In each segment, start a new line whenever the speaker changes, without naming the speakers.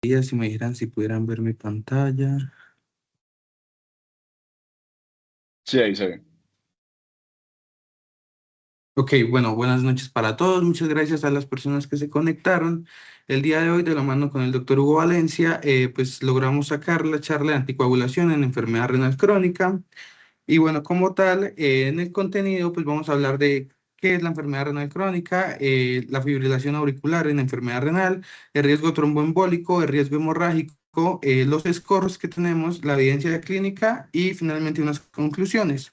Si me dijeran si pudieran ver mi pantalla.
Sí, ahí se ve.
Ok, bueno, buenas noches para todos. Muchas gracias a las personas que se conectaron. El día de hoy, de la mano con el doctor Hugo Valencia, pues logramos sacar la charla de anticoagulación en enfermedad renal crónica. Y bueno, como tal, en el contenido, pues vamos a hablar de qué es la enfermedad renal crónica, la fibrilación auricular en enfermedad renal, el riesgo tromboembólico, el riesgo hemorrágico, los scores que tenemos, la evidencia clínica y finalmente unas conclusiones.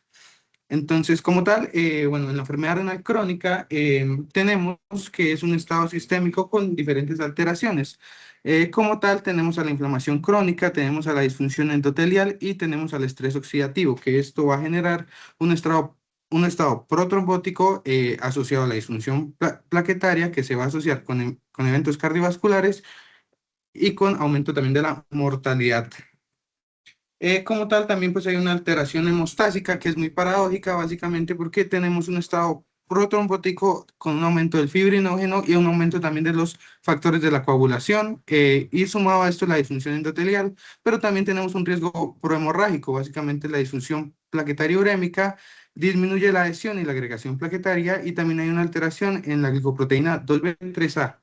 Entonces, como tal, bueno, en la enfermedad renal crónica tenemos que es un estado sistémico con diferentes alteraciones. Como tal, tenemos a la inflamación crónica, tenemos a la disfunción endotelial y tenemos al estrés oxidativo, que esto va a generar un estado protrombótico asociado a la disfunción plaquetaria que se va a asociar con eventos cardiovasculares y con aumento también de la mortalidad. Como tal, también pues hay una alteración hemostásica que es muy paradójica, básicamente porque tenemos un estado protrombótico con un aumento del fibrinógeno y un aumento también de los factores de la coagulación, y sumado a esto la disfunción endotelial, pero también tenemos un riesgo prohemorrágico, básicamente la disfunción plaquetaria urémica disminuye la adhesión y la agregación plaquetaria y también hay una alteración en la glicoproteína 2B3A.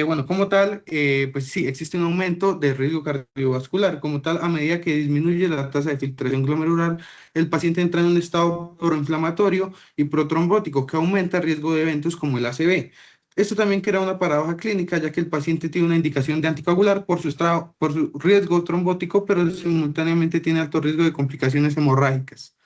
Bueno, como tal, pues sí, existe un aumento de riesgo cardiovascular. Como tal, a medida que disminuye la tasa de filtración glomerular, el paciente entra en un estado proinflamatorio y protrombótico que aumenta el riesgo de eventos como el ACV. Esto también crea una paradoja clínica, ya que el paciente tiene una indicación de anticoagular por su estado, por su riesgo trombótico, pero simultáneamente tiene alto riesgo de complicaciones hemorrágicas.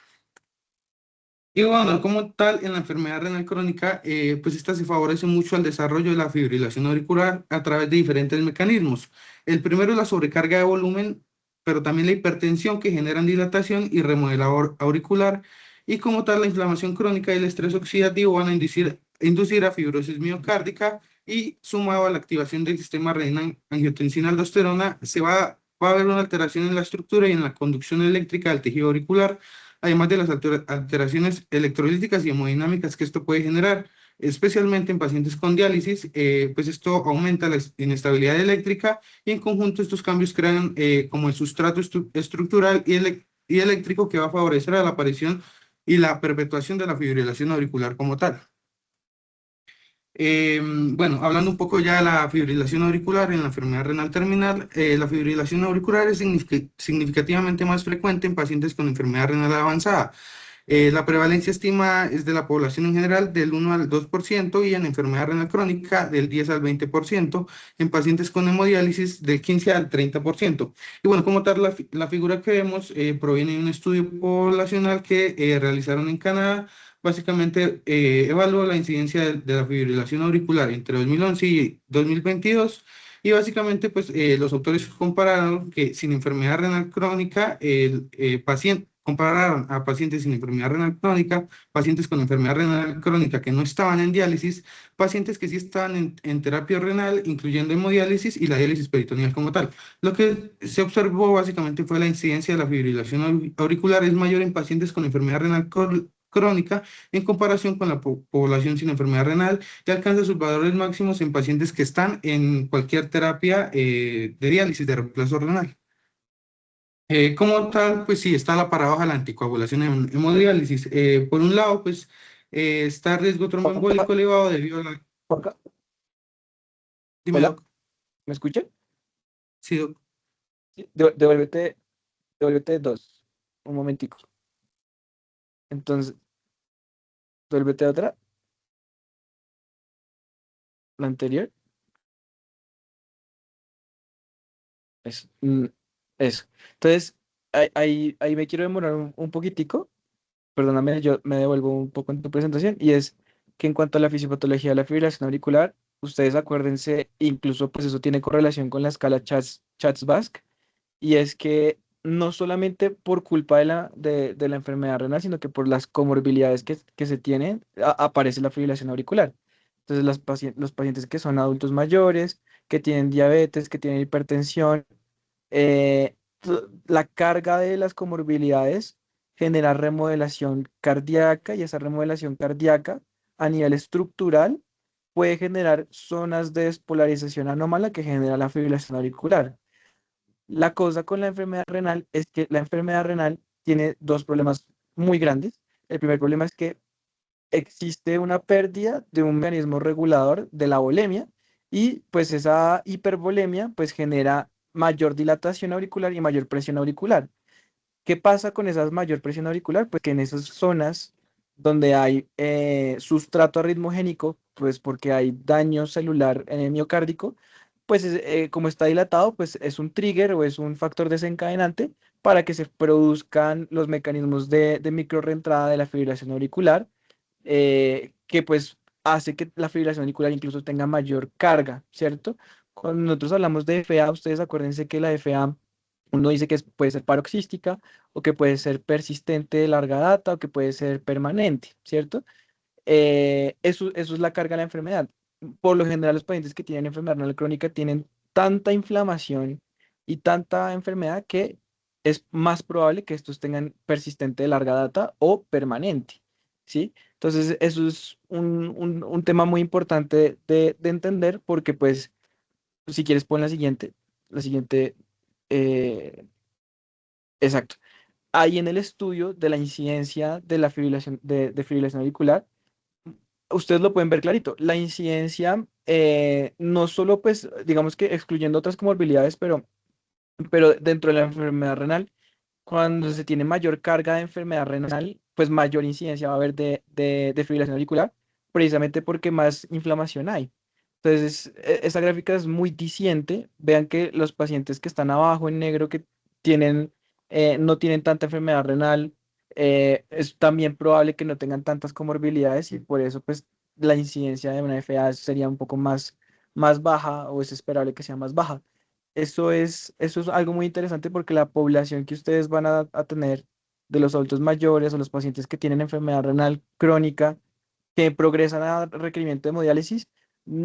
Y bueno, como tal, en la enfermedad renal crónica, pues esta se favorece mucho al desarrollo de la fibrilación auricular a través de diferentes mecanismos. El primero es la sobrecarga de volumen, pero también la hipertensión que generan dilatación y remodelado auricular. Y como tal, la inflamación crónica y el estrés oxidativo van a inducir a fibrosis miocárdica y sumado a la activación del sistema renina-angiotensina-aldosterona, va a haber una alteración en la estructura y en la conducción eléctrica del tejido auricular además de las alteraciones electrolíticas y hemodinámicas que esto puede generar, especialmente en pacientes con diálisis, pues esto aumenta la inestabilidad eléctrica y en conjunto estos cambios crean como el sustrato estructural y eléctrico que va a favorecer a la aparición y la perpetuación de la fibrilación auricular como tal. Bueno, hablando un poco ya de la fibrilación auricular en la enfermedad renal terminal, la fibrilación auricular es significativamente más frecuente en pacientes con enfermedad renal avanzada. La prevalencia estimada es de la población en general del 1 al 2% y en enfermedad renal crónica del 10 al 20%, en pacientes con hemodiálisis del 15 al 30%. Y bueno, como tal, la figura que vemos proviene de un estudio poblacional que realizaron en Canadá. Básicamente evaluó la incidencia de la fibrilación auricular entre 2011 y 2022 y básicamente pues los autores compararon que sin enfermedad renal crónica, el paciente compararon a pacientes sin enfermedad renal crónica, pacientes con enfermedad renal crónica que no estaban en diálisis, pacientes que sí estaban en terapia renal, incluyendo hemodiálisis y la diálisis peritoneal como tal. Lo que se observó básicamente fue la incidencia de la fibrilación auricular es mayor en pacientes con enfermedad renal crónica en comparación con la población sin enfermedad renal y alcanza sus valores máximos en pacientes que están en cualquier terapia de diálisis de reemplazo renal. Como tal, pues sí, está la paradoja de la anticoagulación en hemodiálisis. Por un lado, pues está el riesgo tromboembólico
Juanca,
elevado debido a la...
Juanca,
Dime,
hola,
doc.
¿me escucha?
Sí, doc.
Sí, devuélvete dos, un momentico. Entonces, devuélvete a otra, la anterior. Eso. Eso. Entonces, ahí me quiero demorar un poquitico. Perdóname, yo me devuelvo un poco en tu presentación. Y es que en cuanto a la fisiopatología de la fibrilación auricular, ustedes acuérdense, incluso pues eso tiene correlación con la escala Chats-Basque. Y es que no solamente por culpa de la enfermedad renal, sino que por las comorbilidades que se tienen, aparece la fibrilación auricular. Entonces, los pacientes que son adultos mayores, que tienen diabetes, que tienen hipertensión, la carga de las comorbilidades genera remodelación cardíaca y esa remodelación cardíaca a nivel estructural puede generar zonas de despolarización anómala que genera la fibrilación auricular. La cosa con la enfermedad renal es que la enfermedad renal tiene dos problemas muy grandes. El primer problema es que existe una pérdida de un mecanismo regulador de la volemia y pues esa hipervolemia pues genera mayor dilatación auricular y mayor presión auricular. ¿Qué pasa con esa mayor presión auricular? Pues que en esas zonas donde hay sustrato arritmogénico, pues porque hay daño celular miocárdico, pues como está dilatado, pues es un trigger o es un factor desencadenante para que se produzcan los mecanismos de microrreentrada de la fibrilación auricular, que pues hace que la fibrilación auricular incluso tenga mayor carga, ¿cierto? Cuando nosotros hablamos de FA, ustedes acuérdense que la FA, uno dice que puede ser paroxística o que puede ser persistente de larga data o que puede ser permanente, ¿cierto? Eso es la carga de la enfermedad. Por lo general, los pacientes que tienen enfermedad renal crónica tienen tanta inflamación y tanta enfermedad que es más probable que estos tengan persistente de larga data o permanente, ¿sí? Entonces, eso es un tema muy importante de entender porque, pues, si quieres, pon la siguiente, eh, exacto. Ahí en el estudio de la incidencia de la fibrilación, de fibrilación auricular, ustedes lo pueden ver clarito. La incidencia, no solo, pues, digamos que excluyendo otras comorbilidades, pero dentro de la enfermedad renal, cuando se tiene mayor carga de enfermedad renal, pues mayor incidencia va a haber de fibrilación auricular, precisamente porque más inflamación hay. Entonces, esa gráfica es muy diciente. Vean que los pacientes que están abajo en negro, que tienen, no tienen tanta enfermedad renal, es también probable que no tengan tantas comorbilidades y por eso, pues, la incidencia de una FA sería un poco más baja o es esperable que sea más baja. Eso es algo muy interesante porque la población que ustedes van a tener de los adultos mayores o los pacientes que tienen enfermedad renal crónica que progresan a requerimiento de hemodiálisis, mm,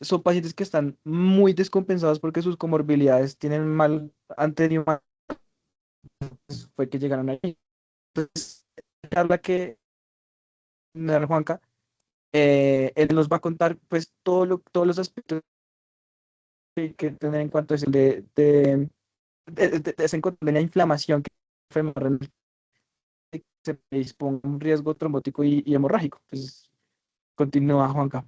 son pacientes que están muy descompensados porque sus comorbilidades tienen mal anterior, fue que llegaron ahí. Entonces, la charla que me da Juanca, él nos va a contar pues todos los aspectos que hay que tener en cuanto a eso de ese encontré de la inflamación que enferma renal, que se predisponga a un riesgo trombótico y hemorrágico. Pues continúa, Juanca.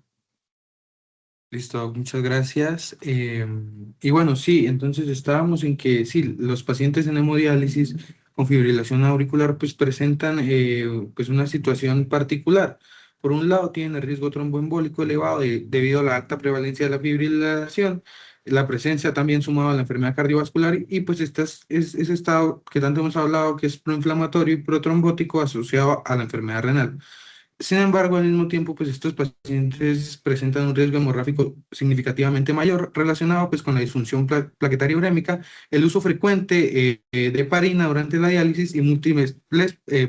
Listo, muchas gracias. Y bueno, sí, entonces estábamos en que sí, los pacientes en hemodiálisis con fibrilación auricular pues presentan pues una situación particular. Por un lado, tienen el riesgo tromboembólico elevado debido a la alta prevalencia de la fibrilación, la presencia también sumado a la enfermedad cardiovascular y pues ese estado que tanto hemos hablado que es proinflamatorio y protrombótico asociado a la enfermedad renal. Sin embargo, al mismo tiempo, pues estos pacientes presentan un riesgo hemorrágico significativamente mayor relacionado pues con la disfunción plaquetaria urémica, el uso frecuente de heparina durante la diálisis y múltiples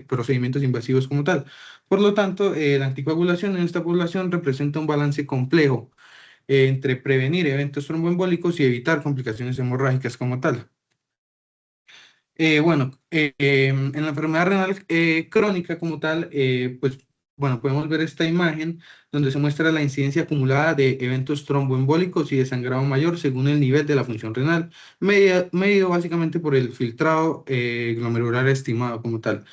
procedimientos invasivos como tal. Por lo tanto, la anticoagulación en esta población representa un balance complejo entre prevenir eventos tromboembólicos y evitar complicaciones hemorrágicas como tal. En la enfermedad renal crónica como tal, pues bueno, podemos ver esta imagen donde se muestra la incidencia acumulada de eventos tromboembólicos y de sangrado mayor según el nivel de la función renal, medido básicamente por el filtrado glomerular estimado como tal.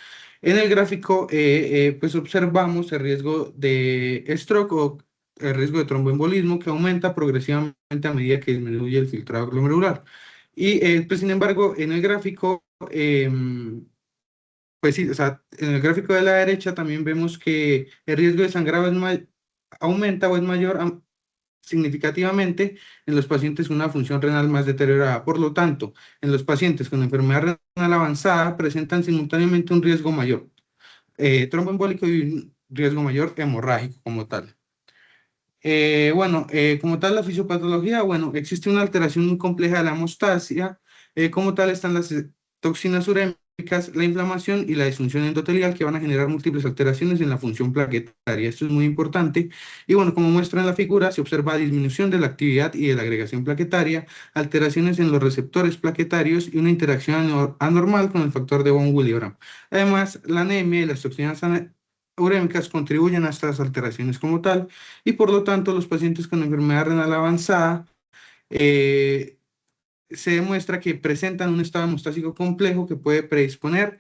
En el gráfico, pues observamos el riesgo de stroke o el riesgo de tromboembolismo que aumenta progresivamente a medida que disminuye el filtrado glomerular. Y pues sin embargo, en el gráfico pues sí, o sea, en el gráfico de la derecha también vemos que el riesgo de sangrado aumenta o es mayor significativamente en los pacientes con una función renal más deteriorada. Por lo tanto, en los pacientes con enfermedad renal avanzada presentan simultáneamente un riesgo mayor tromboembólico y un riesgo mayor hemorrágico como tal. Como tal, la fisiopatología, bueno, existe una alteración muy compleja de la hemostasia. Como tal, están las toxinas urémicas, la inflamación y la disfunción endotelial que van a generar múltiples alteraciones en la función plaquetaria. Esto es muy importante. Y bueno, como muestra en la figura, se observa disminución de la actividad y de la agregación plaquetaria, alteraciones en los receptores plaquetarios y una interacción anormal con el factor de von Willebrand. Además, la anemia y las toxinas urémicas contribuyen a estas alteraciones como tal, y por lo tanto los pacientes con enfermedad renal avanzada eh, se demuestra que presentan un estado hemostásico complejo que puede predisponer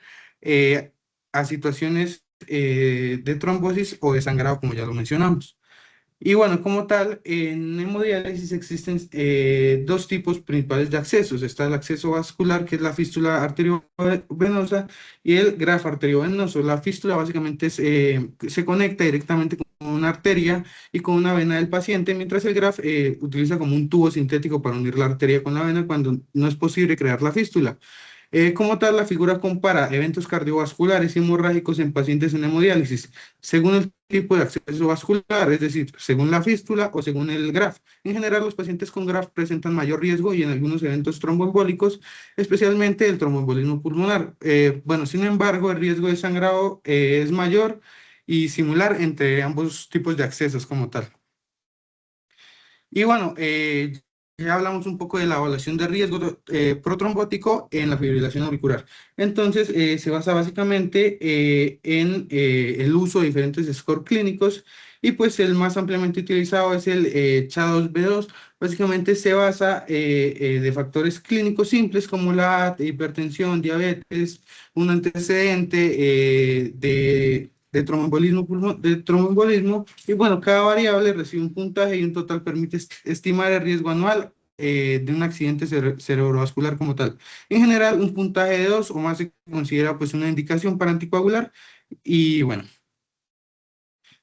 a situaciones de trombosis o de sangrado, como ya lo mencionamos. Y bueno, como tal, en hemodiálisis existen dos tipos principales de accesos. Está el acceso vascular, que es la fístula arteriovenosa, y el grafo arteriovenoso. La fístula básicamente se conecta directamente con una arteria y con una vena del paciente, mientras el grafo utiliza como un tubo sintético para unir la arteria con la vena cuando no es posible crear la fístula. Como tal, la figura compara eventos cardiovasculares y hemorrágicos en pacientes en hemodiálisis, según el tipo de acceso vascular, es decir, según la fístula o según el GRAF. En general, los pacientes con GRAF presentan mayor riesgo y en algunos eventos tromboembólicos, especialmente el tromboembolismo pulmonar. Bueno, sin embargo, el riesgo de sangrado es mayor y similar entre ambos tipos de accesos como tal. Y bueno, ya hablamos un poco de la evaluación de riesgo protrombótico en la fibrilación auricular. Entonces, se basa básicamente en el uso de diferentes scores clínicos y pues el más ampliamente utilizado es el CHA2B2. Básicamente se basa de factores clínicos simples como la hipertensión, diabetes, un antecedente de tromboembolismo, de tromboembolismo, y bueno, cada variable recibe un puntaje y un total permite estimar el riesgo anual de un accidente cerebrovascular como tal. En general, un puntaje de 2 o más se considera pues una indicación para anticoagular y bueno.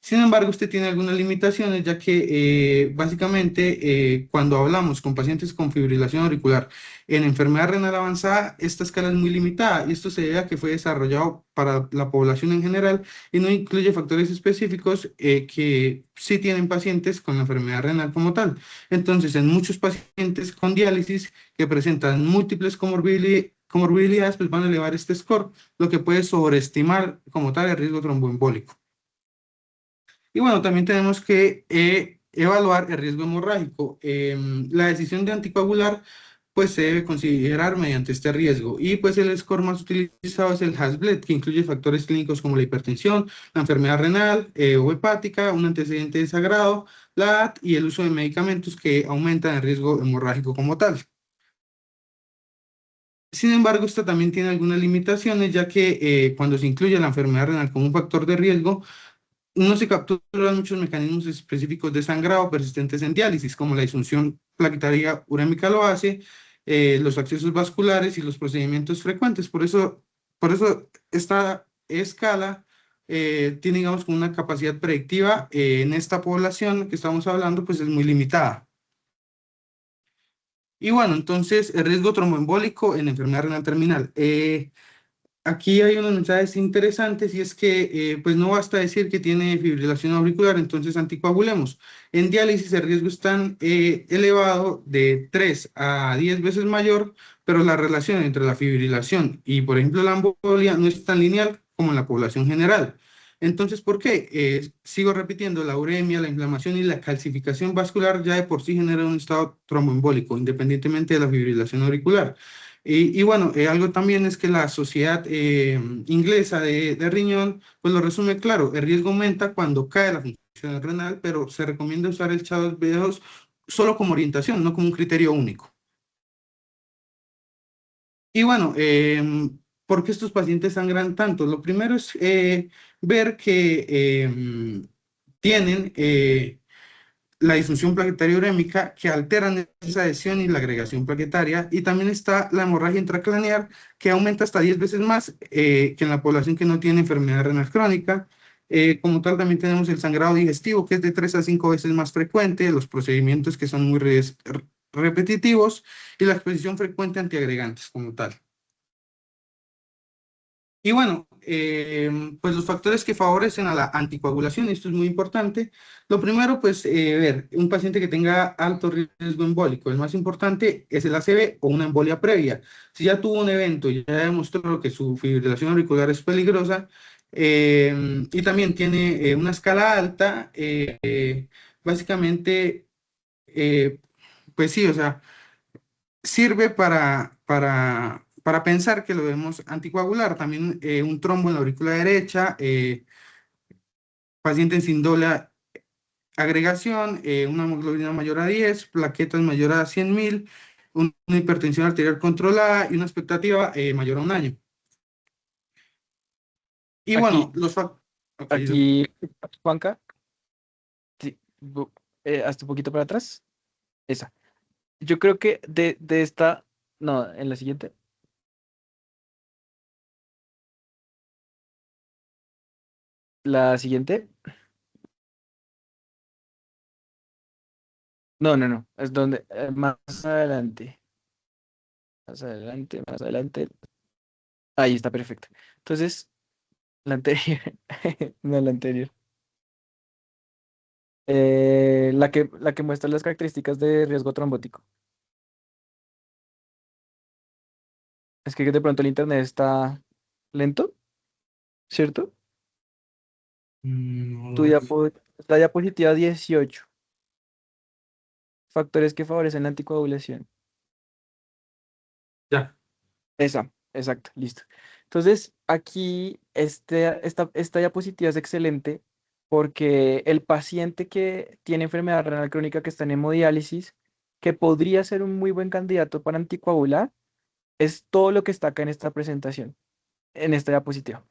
Sin embargo, usted tiene algunas limitaciones, ya que básicamente cuando hablamos con pacientes con fibrilación auricular en enfermedad renal avanzada, esta escala es muy limitada y esto se debe a que fue desarrollado para la población en general y no incluye factores específicos que sí tienen pacientes con la enfermedad renal como tal. Entonces, en muchos pacientes con diálisis que presentan múltiples comorbilidades, pues van a elevar este score, lo que puede sobreestimar como tal el riesgo tromboembólico. Y bueno, también tenemos que evaluar el riesgo hemorrágico. La decisión de anticoagular pues se debe considerar mediante este riesgo. Y pues el score más utilizado es el Hasbled, que incluye factores clínicos como la hipertensión, la enfermedad renal o hepática, un antecedente de sagrado, la edad y el uso de medicamentos que aumentan el riesgo hemorrágico como tal. Sin embargo, esto también tiene algunas limitaciones, ya que cuando se incluye la enfermedad renal como un factor de riesgo, no se capturan muchos mecanismos específicos de sangrado persistentes en diálisis, como la disfunción plaquetaria urémica lo hace, los accesos vasculares y los procedimientos frecuentes. Por eso esta escala tiene, digamos, como una capacidad predictiva en esta población que estamos hablando, pues es muy limitada. Y bueno, entonces, el riesgo tromboembólico en enfermedad renal terminal. Aquí hay unos mensajes interesantes y es que pues no basta decir que tiene fibrilación auricular, entonces anticoagulemos. En diálisis el riesgo es tan elevado de 3 a 10 veces mayor, pero la relación entre la fibrilación y, por ejemplo, la embolia no es tan lineal como en la población general. Entonces, ¿por qué? Sigo repitiendo, la uremia, la inflamación y la calcificación vascular ya de por sí generan un estado tromboembólico, independientemente de la fibrilación auricular. Y bueno, algo también es que la sociedad inglesa de riñón, pues lo resume claro, el riesgo aumenta cuando cae la función renal, pero se recomienda usar el CHA2B2 solo como orientación, no como un criterio único. Y bueno, ¿por qué estos pacientes sangran tanto? Lo primero es ver que tienen la disfunción plaquetaria urémica que alteran esa adhesión y la agregación plaquetaria, y también está la hemorragia intracraneal que aumenta hasta 10 veces más que en la población que no tiene enfermedad renal crónica. Como tal, también tenemos el sangrado digestivo, que es de 3 a 5 veces más frecuente, los procedimientos que son muy repetitivos y la exposición frecuente a antiagregantes como tal. Y bueno, pues los factores que favorecen a la anticoagulación, esto es muy importante. Lo primero, pues, ver, un paciente que tenga alto riesgo embólico, el más importante es el ACV o una embolia previa. Si ya tuvo un evento y ya demostró que su fibrilación auricular es peligrosa y también tiene una escala alta, básicamente, eh, pues sí, o sea, sirve para pensar que lo debemos anticoagular. También un trombo en la aurícula derecha, paciente sin doble agregación, una hemoglobina mayor a 10, plaquetas mayor a 100.000, una hipertensión arterial controlada y una expectativa mayor a un año. Y bueno,
Aquí,
los factores... Ok,
aquí, Juanca, sí, hazte un poquito para atrás. Esa. Yo creo que de esta, no, en la siguiente, la siguiente, no, no, no, es donde, más adelante, más adelante, más adelante, ahí está perfecto. Entonces, la anterior, no la anterior. La que muestra las características de riesgo trombótico. Es que de pronto el internet está lento, ¿cierto? Tu
no,
la diapositiva 18. Factores que favorecen la anticoagulación.
ya.
Esa, exacto, listo. Entonces, aquí esta diapositiva es excelente porque el paciente que tiene enfermedad renal crónica que está en hemodiálisis, que podría ser un muy buen candidato para anticoagular, es todo lo que está acá en esta presentación, en esta diapositiva.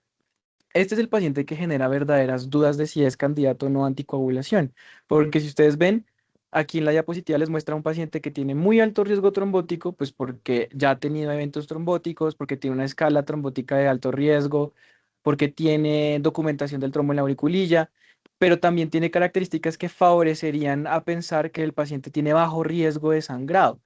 Este es el paciente que genera verdaderas dudas de si es candidato o no a anticoagulación, porque si ustedes ven, aquí en la diapositiva les muestra un paciente que tiene muy alto riesgo trombótico, pues porque ya ha tenido eventos trombóticos, porque tiene una escala trombótica de alto riesgo, porque tiene documentación del trombo en la auriculilla, pero también tiene características que favorecerían a pensar que el paciente tiene bajo riesgo de sangrado.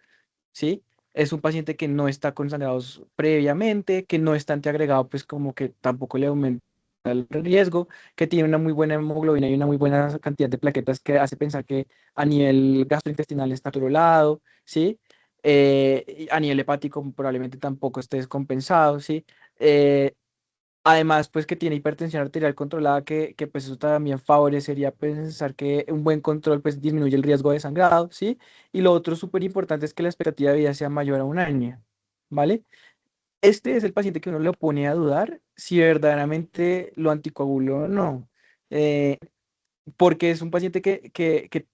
¿Sí? Es un paciente que no está con sangrados previamente, que no está antiagregado, pues como que tampoco le aumenta el riesgo, que tiene una muy buena hemoglobina y una muy buena cantidad de plaquetas que hace pensar que a nivel gastrointestinal está controlado, ¿sí? Y a nivel hepático probablemente tampoco esté descompensado, ¿sí? Eh, Además, pues que tiene hipertensión arterial controlada, que pues eso también favorecería pensar que un buen control pues disminuye el riesgo de sangrado, ¿sí? Y lo otro súper importante es que la expectativa de vida sea mayor a un año, ¿vale? Este es el paciente que uno le pone a dudar si verdaderamente lo anticoaguló o no, eh, porque es un paciente que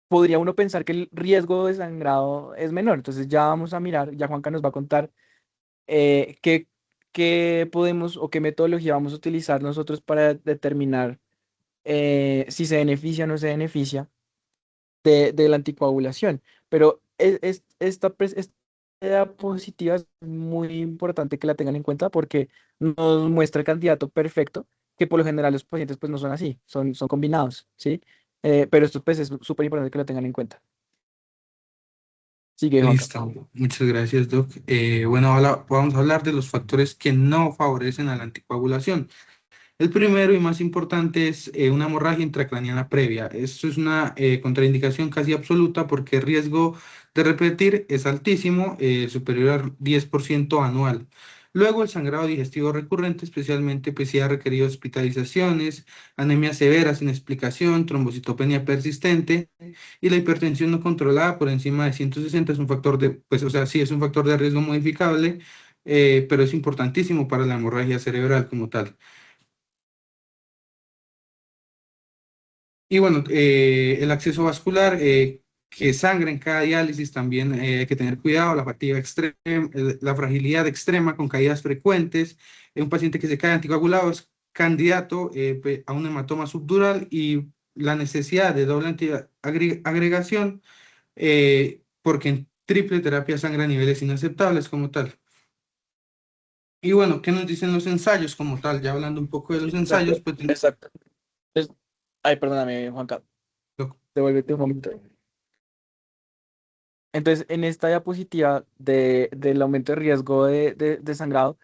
podría uno pensar que el riesgo de sangrado es menor. Entonces ya vamos a mirar, ya Juanca nos va a contar qué podemos o qué metodología vamos a utilizar nosotros para determinar si se beneficia o no se beneficia de la anticoagulación. Pero esta diapositiva es muy importante que la tengan en cuenta porque nos muestra el candidato perfecto, que por lo general los pacientes pues no son así, son combinados, ¿sí? Pero esto pues es súper importante que lo tengan en cuenta. Sigue, Juanca.
Listo, muchas gracias, Doc. Bueno, ahora vamos a hablar de los factores que no favorecen a la anticoagulación. El primero y más importante es una hemorragia intracraneana previa. Esto es una contraindicación casi absoluta porque el riesgo de repetir es altísimo, superior al 10% anual. Luego, el sangrado digestivo recurrente, especialmente pues, si ha requerido hospitalizaciones, anemia severa sin explicación, trombocitopenia persistente y la hipertensión no controlada por encima de 160 es un factor de, pues, o sea, sí es un factor de riesgo modificable, pero es importantísimo para la hemorragia cerebral como tal. Y bueno, el acceso vascular, que sangra en cada diálisis también hay que tener cuidado, la fatiga extrema, la fragilidad extrema con caídas frecuentes. Un paciente que se cae anticoagulado es candidato a un hematoma subdural y la necesidad de doble agregación porque en triple terapia sangra a niveles inaceptables como tal. Y bueno, ¿qué nos dicen los ensayos como tal? Ya hablando un poco de los ensayos,
Exacto,
pues
exacto. Ay, perdóname, Juanca, devuélvete un momento. Entonces, en esta diapositiva del aumento de riesgo de sangrado,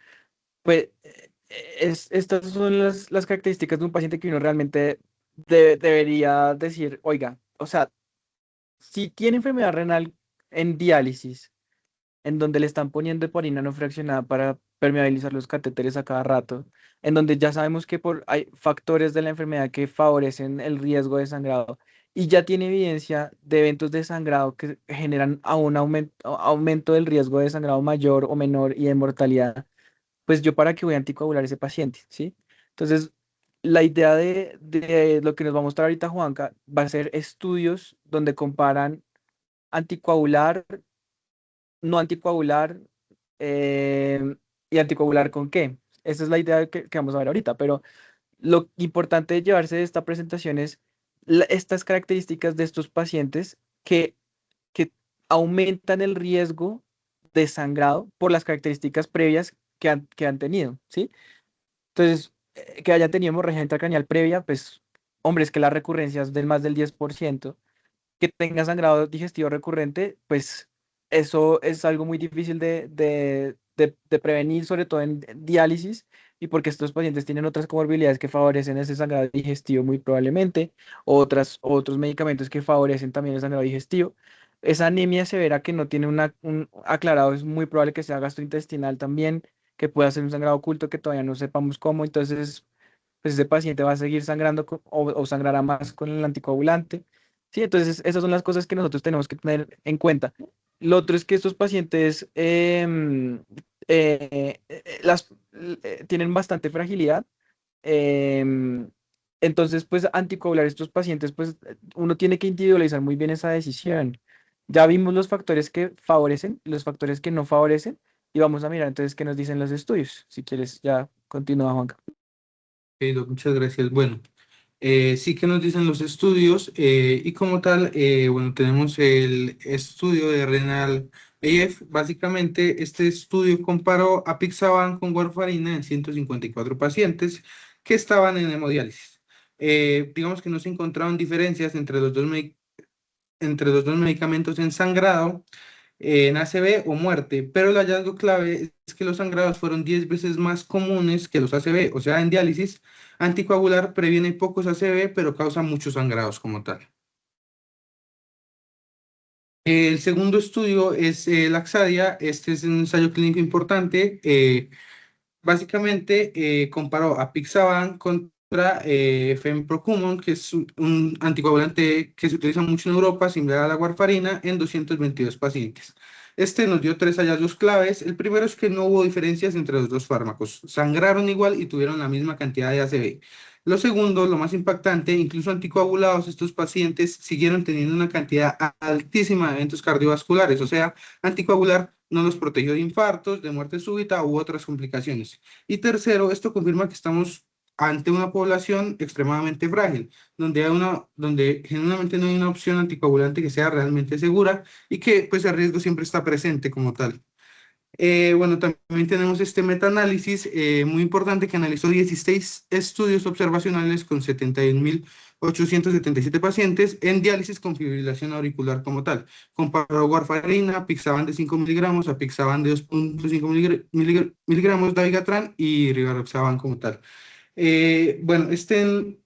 pues estas son las características de un paciente que uno realmente debería decir, oiga, o sea, si tiene enfermedad renal en diálisis, en donde le están poniendo heparina no fraccionada para permeabilizar los catéteres a cada rato, en donde ya sabemos que hay factores de la enfermedad que favorecen el riesgo de sangrado y ya tiene evidencia de eventos de sangrado que generan a un aumento del riesgo de sangrado mayor o menor y de mortalidad, pues yo para qué voy a anticoagular a ese paciente, ¿sí? Entonces, la idea de lo que nos va a mostrar ahorita Juanca va a ser estudios donde comparan anticoagular, no anticoagular y anticoagular con qué. Esa es la idea que vamos a ver ahorita, pero lo importante de llevarse de esta presentación es estas características de estos pacientes que aumentan el riesgo de sangrado por las características previas que han tenido, ¿sí? Entonces, que hayan tenido hemorragia intracraneal previa, pues, hombre, es que la recurrencia es del más del 10%. Que tenga sangrado digestivo recurrente, pues eso es algo muy difícil de prevenir, sobre todo en diálisis, y porque estos pacientes tienen otras comorbilidades que favorecen ese sangrado digestivo muy probablemente, otros medicamentos que favorecen también el sangrado digestivo. Esa anemia severa que no tiene un aclarado es muy probable que sea gastrointestinal también, que pueda ser un sangrado oculto que todavía no sepamos cómo, entonces pues ese paciente va a seguir sangrando o sangrará más con el anticoagulante. Sí, entonces esas son las cosas que nosotros tenemos que tener en cuenta. Lo otro es que estos pacientes tienen bastante fragilidad. em, entonces, pues anticoagular estos pacientes, pues uno tiene que individualizar muy bien esa decisión. Ya vimos los factores que favorecen, los factores que no favorecen, y vamos a mirar entonces qué nos dicen los estudios. Si quieres, ya continúa, Juanca.
Doc, muchas gracias. Bueno, sí que nos dicen los estudios y como tal, bueno, tenemos el estudio de Renal AF. Básicamente, este estudio comparó a Pixaban con warfarina en 154 pacientes que estaban en hemodiálisis. Digamos que no se encontraron diferencias entre los dos medicamentos en sangrado, en ACV o muerte, pero el hallazgo clave es que los sangrados fueron 10 veces más comunes que los ACV, o sea, en diálisis, anticoagular previene pocos ACV, pero causa muchos sangrados como tal. El segundo estudio es Laxadia. Este es un ensayo clínico importante. Básicamente comparó a Pixaban contra Fenprocommon, que es un anticoagulante que se utiliza mucho en Europa, similar a la warfarina, en 222 pacientes. Este nos dio tres hallazgos claves. El primero es que no hubo diferencias entre los dos fármacos. Sangraron igual y tuvieron la misma cantidad de ACV. Lo segundo, lo más impactante, incluso anticoagulados, estos pacientes siguieron teniendo una cantidad altísima de eventos cardiovasculares, o sea, anticoagular no los protegió de infartos, de muerte súbita u otras complicaciones. Y tercero, esto confirma que estamos ante una población extremadamente frágil, donde genuinamente no hay una opción anticoagulante que sea realmente segura y que pues el riesgo siempre está presente como tal. Bueno, también tenemos este metaanálisis muy importante que analizó 16 estudios observacionales con 71.877 pacientes en diálisis con fibrilación auricular como tal. Comparó warfarina, Pixaban de 5 miligramos a Pixaban de 2,5 miligramos, Dabigatran y Rivaroxaban como tal. Bueno, eh,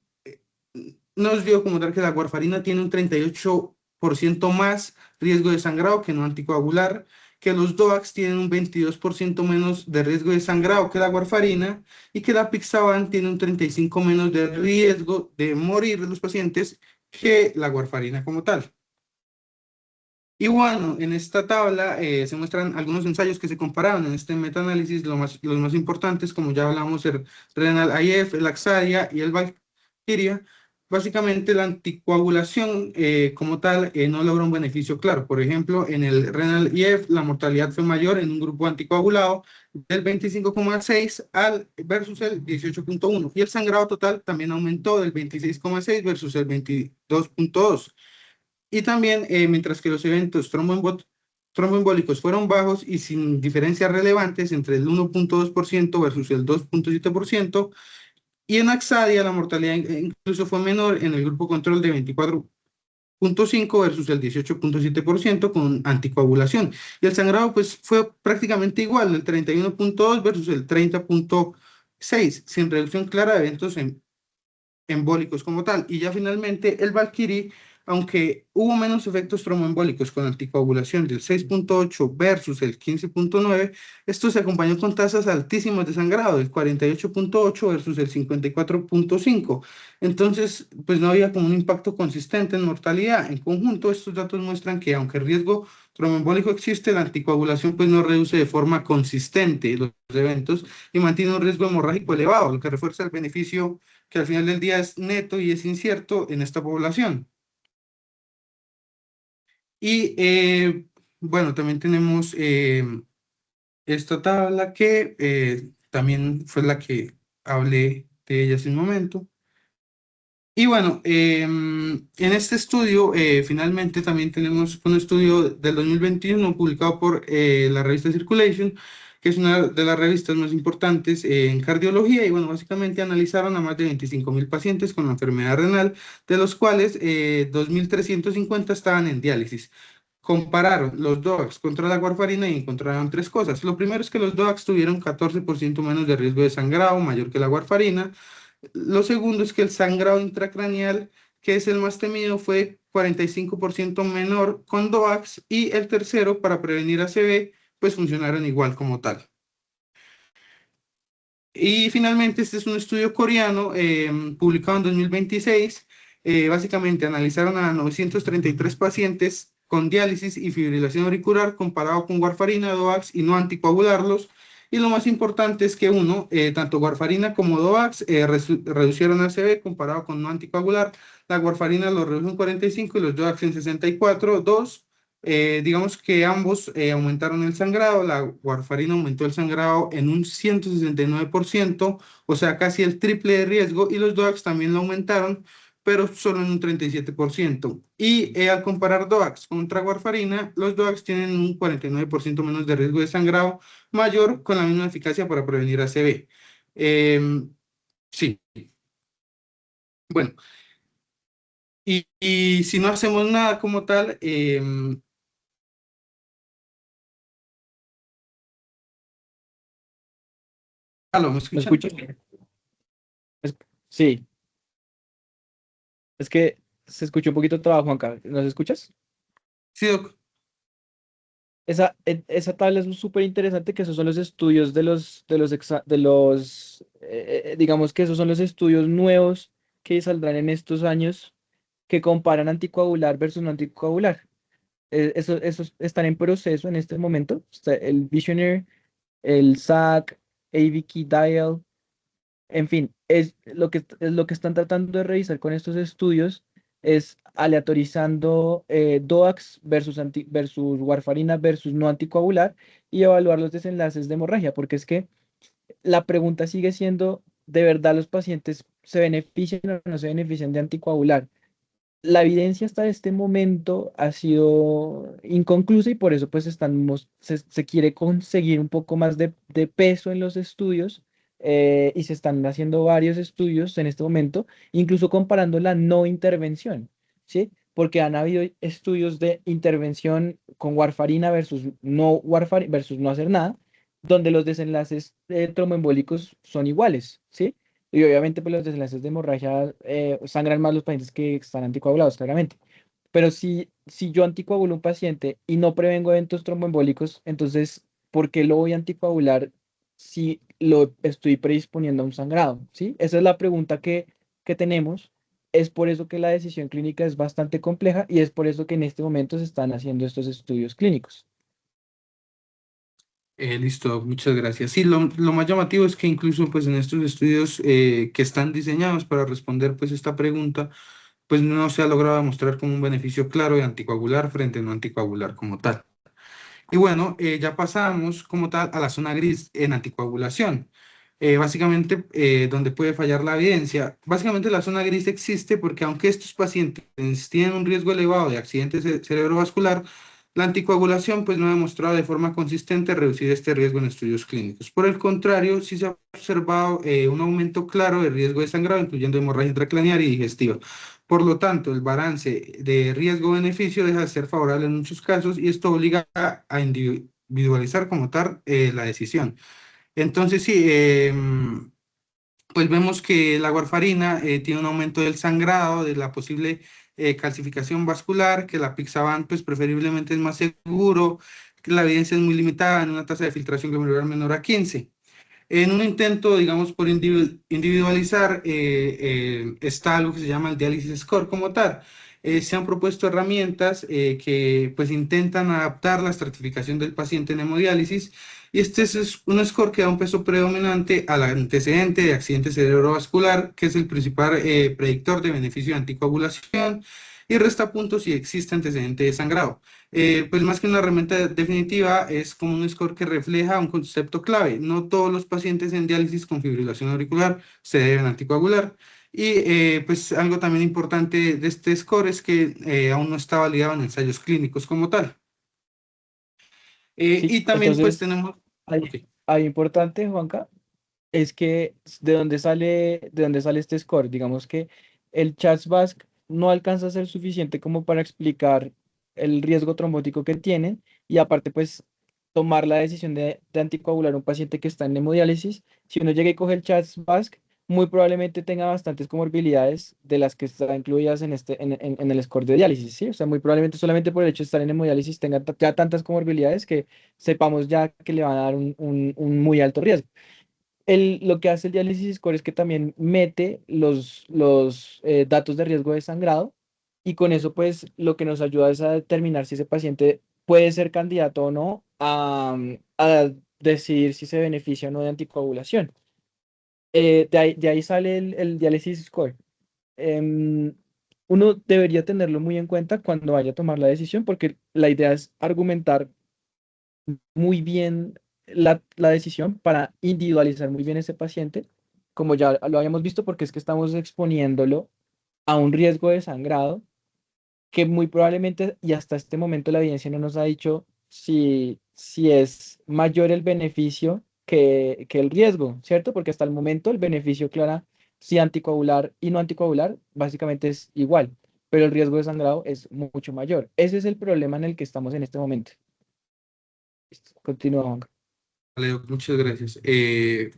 nos dio como tal que la warfarina tiene un 38% más riesgo de sangrado que no anticoagular, que los DOACs tienen un 22% menos de riesgo de sangrado que la warfarina y que la Pixaban tiene un 35% menos de riesgo de morir de los pacientes que la warfarina como tal. Y bueno, en esta tabla se muestran algunos ensayos que se compararon en este metaanálisis, los más importantes, como ya hablamos, el Renal IF, el Laxaria y el Valkyria. Básicamente, la anticoagulación como tal no logra un beneficio claro. Por ejemplo, en el Renal IF, la mortalidad fue mayor en un grupo anticoagulado del 25,6 al versus el 18,1. Y el sangrado total también aumentó del 26,6 versus el 22,2. Y también, mientras que los eventos tromboembólicos fueron bajos y sin diferencias relevantes entre el 1,2% versus el 2,7%, y en Axadia la mortalidad incluso fue menor en el grupo control de 24,5 versus el 18,7% con anticoagulación. Y el sangrado pues fue prácticamente igual, el 31,2 versus el 30,6, sin reducción clara de eventos embólicos como tal. Y ya finalmente el Valkyrie aunque hubo menos efectos tromboembólicos con anticoagulación del 6,8 versus el 15,9, esto se acompañó con tasas altísimas de sangrado, del 48,8 versus el 54,5. Entonces, pues no había como un impacto consistente en mortalidad. En conjunto, estos datos muestran que aunque el riesgo tromboembólico existe, la anticoagulación pues no reduce de forma consistente los eventos y mantiene un riesgo hemorrágico elevado, lo que refuerza el beneficio que al final del día es neto y es incierto en esta población. Y bueno, también tenemos esta tabla que también fue la que hablé de ella hace un momento. Y bueno, en este estudio, finalmente también tenemos un estudio del 2021 publicado por la revista Circulation, que es una de las revistas más importantes en cardiología. Y bueno, básicamente analizaron a más de 25.000 pacientes con enfermedad renal, de los cuales 2.350 estaban en diálisis. Compararon los DOACs contra la warfarina y encontraron tres cosas. Lo primero es que los DOACs tuvieron 14% menos de riesgo de sangrado, mayor que la warfarina. Lo segundo es que el sangrado intracraneal, que es el más temido, fue 45% menor con DOACs. Y el tercero, para prevenir ACV, pues funcionaron igual como tal. Y finalmente, este es un estudio coreano publicado en 2026. Básicamente analizaron a 933 pacientes con diálisis y fibrilación auricular comparado con warfarina, DOACs y no anticoagularlos. Y lo más importante es que uno, tanto warfarina como DOACs reducieron ACV comparado con no anticoagular. La warfarina lo redujo en 45 y los DOACs en 64. Dos, digamos que ambos aumentaron el sangrado. La warfarina aumentó el sangrado en un 169%, o sea, casi el triple de riesgo, y los DOACs también lo aumentaron, pero solo en un 37%. Y al comparar DOACs contra warfarina, los DOACs tienen un 49% menos de riesgo de sangrado mayor con la misma eficacia para prevenir ACV. Sí, bueno, y si no hacemos nada como tal, ¿aló, me
¿Me
escuchan?
escuchas? Es- sí, es que se escucha un poquito todo, Juanca. ¿Nos escuchas?
Sí, doc.
Esa tabla es súper interesante, que esos son los estudios digamos que esos son los estudios nuevos que saldrán en estos años que comparan anticoagular versus no anticoagular. Esos están en proceso en este momento. Está el Visionaire, el SAC, AVK Dial, en fin, es lo que están tratando de revisar con estos estudios es aleatorizando DOACs versus warfarina versus no anticoagular y evaluar los desenlaces de hemorragia, porque es que la pregunta sigue siendo, ¿de verdad los pacientes se benefician o no se benefician de anticoagular? La evidencia hasta este momento ha sido inconclusa y por eso pues se quiere conseguir un poco más de peso en los estudios, y se están haciendo varios estudios en este momento, incluso comparando la no intervención, ¿sí? Porque han habido estudios de intervención con warfarina versus no hacer nada, donde los desenlaces tromboembólicos son iguales, ¿sí? Y obviamente, pues los desenlaces de hemorragia sangran más los pacientes que están anticoagulados, claramente. Pero si yo anticoagulo a un paciente y no prevengo eventos tromboembólicos, entonces, ¿por qué lo voy a anticoagular si lo estoy predisponiendo a un sangrado? ¿Sí? Esa es la pregunta que tenemos. Es por eso que la decisión clínica es bastante compleja y es por eso que en este momento se están haciendo estos estudios clínicos.
Listo, muchas gracias. Sí, lo más llamativo es que incluso pues en estos estudios que están diseñados para responder pues esta pregunta, pues no se ha logrado demostrar como un beneficio claro de anticoagular frente a no anticoagular como tal. Y bueno, ya pasamos como tal a la zona gris en anticoagulación. Básicamente, donde puede fallar la evidencia. Básicamente la zona gris existe porque aunque estos pacientes tienen un riesgo elevado de accidente cerebrovascular, la anticoagulación pues no ha demostrado de forma consistente reducir este riesgo en estudios clínicos. Por el contrario, sí se ha observado un aumento claro de riesgo de sangrado, incluyendo hemorragia intracraneal y digestiva. Por lo tanto, el balance de riesgo-beneficio deja de ser favorable en muchos casos y esto obliga a individualizar como tal la decisión. Entonces, sí, pues vemos que la warfarina tiene un aumento del sangrado, de la posible calcificación vascular, que la Pixaban pues preferiblemente es más seguro, que la evidencia es muy limitada en una tasa de filtración glomerular menor a 15. En un intento, digamos, por individualizar, está algo que se llama el diálisis score como tal. Se han propuesto herramientas que pues intentan adaptar la estratificación del paciente en hemodiálisis y este es un score que da un peso predominante al antecedente de accidente cerebrovascular, que es el principal predictor de beneficio de anticoagulación y resta puntos si existe antecedente de sangrado. Pues más que una herramienta definitiva, es como un score que refleja un concepto clave. No todos los pacientes en diálisis con fibrilación auricular se deben anticoagular. Y pues algo también importante de este score es que aún no está validado en ensayos clínicos como tal.
Sí,
Y también pues
entonces,
tenemos... Ok.
ahí importante, Juanca, es que de dónde sale este score. Digamos que el CHADS-VASc no alcanza a ser suficiente como para explicar el riesgo trombótico que tienen y aparte pues tomar la decisión de anticoagular a un paciente que está en hemodiálisis. Si uno llega y coge el CHADS-VASc, muy probablemente tenga bastantes comorbilidades de las que están incluidas en el score de diálisis, ¿sí? O sea, muy probablemente solamente por el hecho de estar en hemodiálisis tenga ya tantas comorbilidades que sepamos ya que le van a dar un muy alto riesgo. Lo que hace el diálisis score es que también mete los datos de riesgo de sangrado y con eso pues lo que nos ayuda es a determinar si ese paciente puede ser candidato o no a decidir si se beneficia o no de anticoagulación. De ahí sale el diálisis score. Em, Uno debería tenerlo muy en cuenta cuando vaya a tomar la decisión porque la idea es argumentar muy bien la decisión para individualizar muy bien ese paciente, como ya lo habíamos visto, porque es que estamos exponiéndolo a un riesgo de sangrado que muy probablemente, y hasta este momento la evidencia no nos ha dicho si es mayor el beneficio que el riesgo, ¿cierto? Porque hasta el momento el beneficio, clara, si anticoagular y no anticoagular, básicamente es igual, pero el riesgo de sangrado es mucho mayor. Ese es el problema en el que estamos en este momento. Continúa, Juan.
Vale, muchas gracias.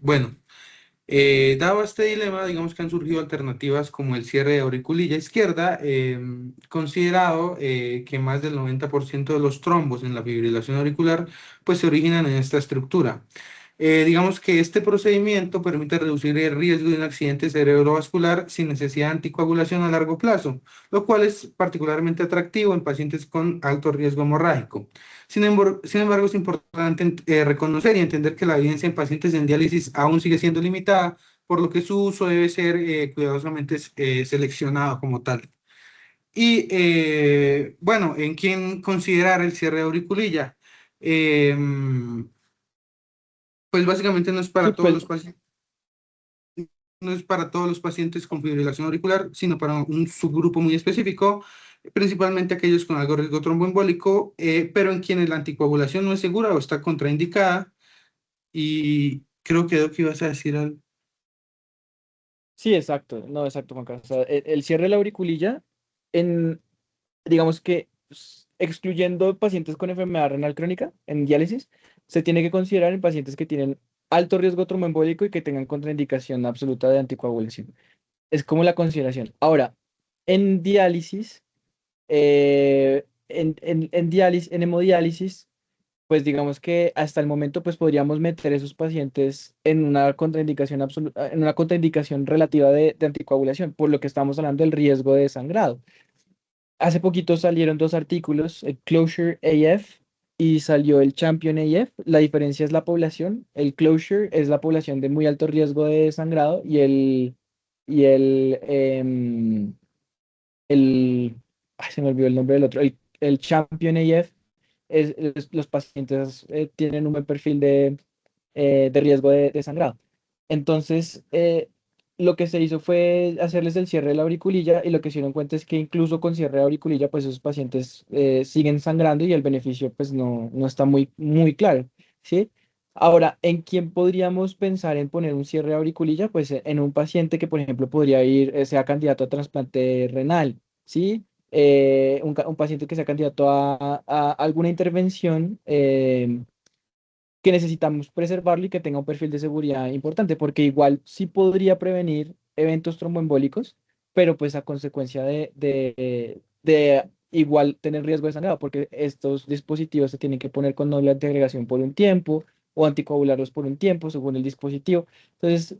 Bueno. Dado este dilema, digamos que han surgido alternativas como el cierre de auriculilla izquierda, considerado que más del 90% de los trombos en la fibrilación auricular pues se originan en esta estructura. Digamos que este procedimiento permite reducir el riesgo de un accidente cerebrovascular sin necesidad de anticoagulación a largo plazo, lo cual es particularmente atractivo en pacientes con alto riesgo hemorrágico. Sin embargo, es importante reconocer y entender que la evidencia en pacientes en diálisis aún sigue siendo limitada, por lo que su uso debe ser cuidadosamente seleccionado como tal. Y bueno, ¿en quién considerar el cierre de auriculilla? Em, pues básicamente no es
Sí,
para todos
pues
los pacientes, no es para todos los pacientes con fibrilación auricular, sino para un subgrupo muy específico, principalmente aquellos con algo riesgo tromboembólico, pero en quienes la anticoagulación no es segura o está contraindicada. Y creo que Doc ibas a decir algo.
sí, exacto, no, exacto, Juan Carlos. O sea, el cierre de la auriculilla, en, digamos que excluyendo pacientes con enfermedad renal crónica en diálisis, se tiene que considerar en pacientes que tienen alto riesgo tromboembólico y que tengan contraindicación absoluta de anticoagulación. Es como la consideración. Ahora, en diálisis, en hemodiálisis, pues digamos que hasta el momento pues podríamos meter esos pacientes en una contraindicación absoluta, en una contraindicación relativa de anticoagulación, por lo que estamos hablando del riesgo de sangrado. Hace poquito salieron dos artículos, el Closure AF y salió el Champion AF. La diferencia es la población. El Closure es la población de muy alto riesgo de sangrado y ay, se me olvidó el nombre del otro. El Champion AF los pacientes tienen un buen perfil de riesgo de sangrado. Entonces, lo que se hizo fue hacerles el cierre de la auriculilla y lo que se dieron cuenta es que incluso con cierre de auriculilla, pues esos pacientes siguen sangrando y el beneficio pues no está muy claro, ¿sí? Ahora, ¿en quién podríamos pensar en poner un cierre de auriculilla? Pues en un paciente que, por ejemplo, podría ir, sea candidato a trasplante renal, ¿sí? Un paciente que sea candidato a alguna intervención que necesitamos preservarlo y que tenga un perfil de seguridad importante, porque igual sí podría prevenir eventos tromboembólicos, pero pues a consecuencia de igual tener riesgo de sangrado, porque estos dispositivos se tienen que poner con doble antiagregación por un tiempo o anticoagularlos por un tiempo según el dispositivo. Entonces,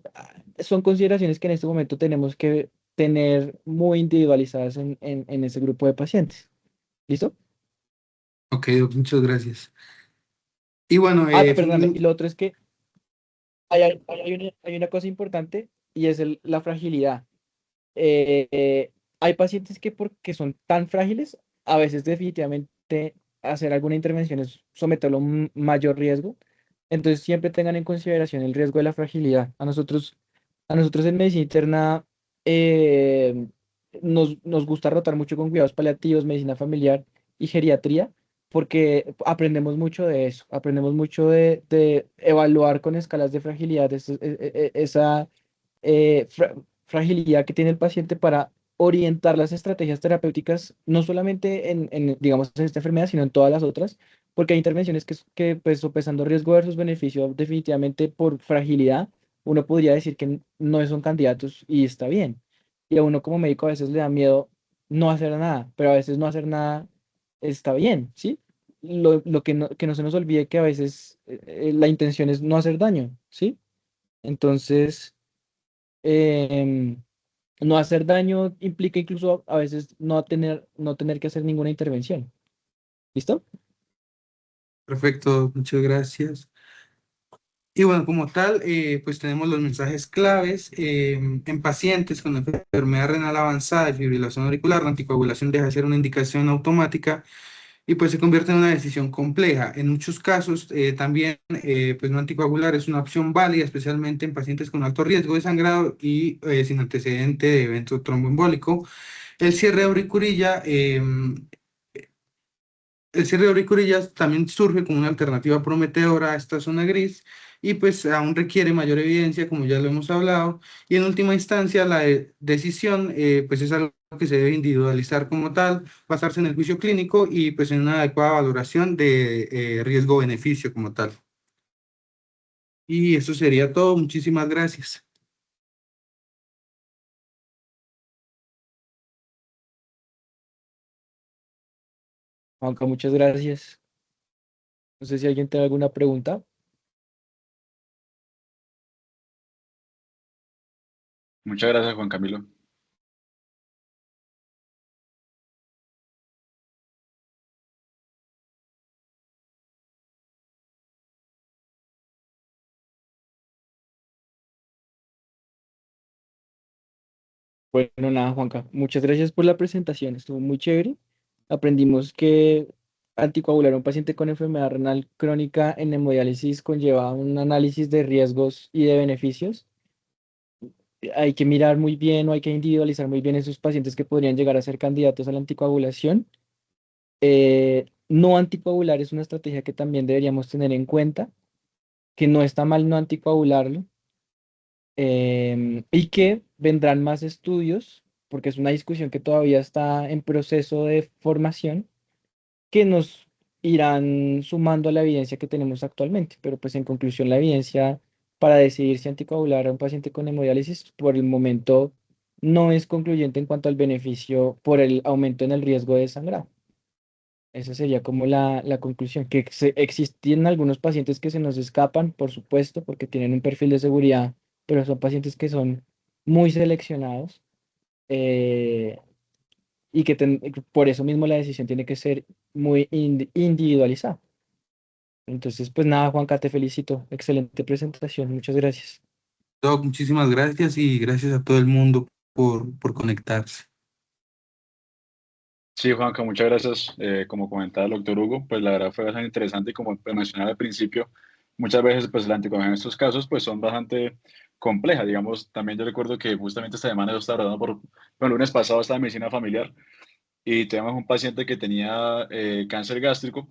son consideraciones que en este momento tenemos que tener muy individualizadas en ese grupo de pacientes. ¿Listo?
Ok, Doc, muchas gracias. Y bueno,
Perdóname, y lo otro es que hay una cosa importante y es la fragilidad. Hay pacientes que porque son tan frágiles, a veces definitivamente hacer alguna intervención es someterlo a un mayor riesgo. Entonces siempre tengan en consideración el riesgo de la fragilidad. A nosotros en medicina interna nos gusta rotar mucho con cuidados paliativos, medicina familiar y geriatría, porque aprendemos mucho de eso, aprendemos mucho de evaluar con escalas de fragilidad esa fragilidad que tiene el paciente para orientar las estrategias terapéuticas, no solamente digamos, en esta enfermedad, sino en todas las otras, porque hay intervenciones que pues, sopesando riesgo versus beneficio, definitivamente por fragilidad, uno podría decir que no son candidatos y está bien. Y a uno como médico a veces le da miedo no hacer nada, pero a veces no hacer nada está bien, ¿sí? Lo que no se nos olvide que a veces la intención es no hacer daño, ¿sí? Entonces, em, no hacer daño implica incluso a veces no tener que hacer ninguna intervención. ¿Listo?
perfecto, muchas gracias. Y bueno, como tal, pues tenemos los mensajes claves. En pacientes con enfermedad renal avanzada y fibrilación auricular, la anticoagulación deja de ser una indicación automática y pues se convierte en una decisión compleja. En muchos casos, también, pues no anticoagular es una opción válida, especialmente en pacientes con alto riesgo de sangrado y sin antecedente de evento tromboembólico. El cierre de auricurilla, el cierre de auricurillas también surge como una alternativa prometedora a esta zona gris y pues aún requiere mayor evidencia, como ya lo hemos hablado, y en última instancia la decisión pues es algo que se debe individualizar como tal, basarse en el juicio clínico y pues en una adecuada valoración de riesgo-beneficio como tal. Y eso sería todo, muchísimas gracias.
Juanca, muchas gracias. No sé si alguien tiene alguna pregunta.
Muchas gracias, Juan Camilo.
Bueno, nada, Juanca, muchas gracias por la presentación. Estuvo muy chévere. Aprendimos que anticoagular a un paciente con enfermedad renal crónica en hemodiálisis conlleva un análisis de riesgos y de beneficios. Hay que mirar muy bien o hay que individualizar muy bien esos pacientes que podrían llegar a ser candidatos a la anticoagulación. No anticoagular es una estrategia que también deberíamos tener en cuenta, que no está mal no anticoagularlo, y que vendrán más estudios, porque es una discusión que todavía está en proceso de formación, que nos irán sumando a la evidencia que tenemos actualmente. Pero pues en conclusión, la evidencia para decidir si anticoagular a un paciente con hemodiálisis por el momento no es concluyente en cuanto al beneficio por el aumento en el riesgo de sangrado. Esa sería como la conclusión, que existen algunos pacientes que se nos escapan, por supuesto, porque tienen un perfil de seguridad, pero son pacientes que son muy seleccionados, eh, y que por eso mismo la decisión tiene que ser muy individualizada. Entonces, pues nada, Juanca, te felicito. Excelente presentación. Muchas gracias.
Doc, muchísimas gracias y gracias a todo el mundo por conectarse.
Sí, Juanca, muchas gracias. Como comentaba el doctor Hugo, pues la verdad fue bastante interesante y como pues, mencionaba al principio, muchas veces pues la anticoagulación en estos casos pues son bastante complejas. Digamos, también yo recuerdo que justamente esta semana yo estaba hablando bueno, el lunes pasado estaba en medicina familiar y teníamos un paciente que tenía cáncer gástrico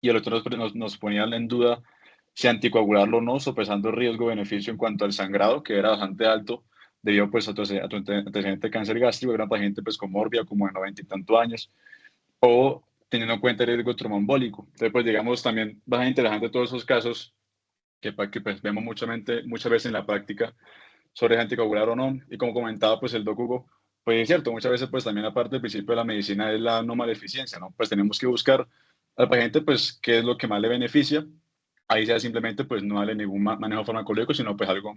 y el doctor nos ponía en duda si anticoagularlo o no, sopesando riesgo-beneficio en cuanto al sangrado, que era bastante alto debido pues, a tu antecedente de cáncer gástrico, era una paciente pues, comorbida como de 90 y tantos años, o teniendo en cuenta el riesgo tromboembólico. Entonces, pues digamos, también bastante interesante todos esos casos que pues, vemos muchas veces en la práctica sobre si anticoagular o no. Y como comentaba pues el doc Hugo, pues es cierto, muchas veces pues también aparte del principio de la medicina es la no maleficencia, ¿no? Pues tenemos que buscar al paciente pues qué es lo que más le beneficia. Ahí sea simplemente pues no darle ningún manejo farmacológico, sino pues algo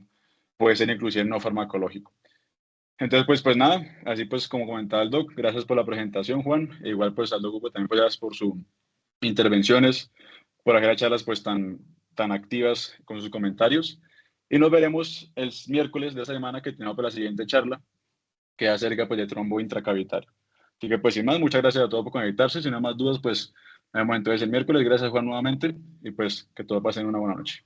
puede ser inclusive no farmacológico. Entonces pues nada, así pues como comentaba el doc, gracias por la presentación Juan, e igual pues al doc Hugo también pues gracias por sus intervenciones, por hacer las charlas pues tan activas con sus comentarios. Y nos veremos el miércoles de esta semana que tenemos para la siguiente charla, que es acerca pues de trombo intracavitario. Así que pues sin más, muchas gracias a todos por conectarse. Si no hay más dudas, pues nos vemos entonces el miércoles. Gracias Juan nuevamente y pues que todos pasen una buena noche.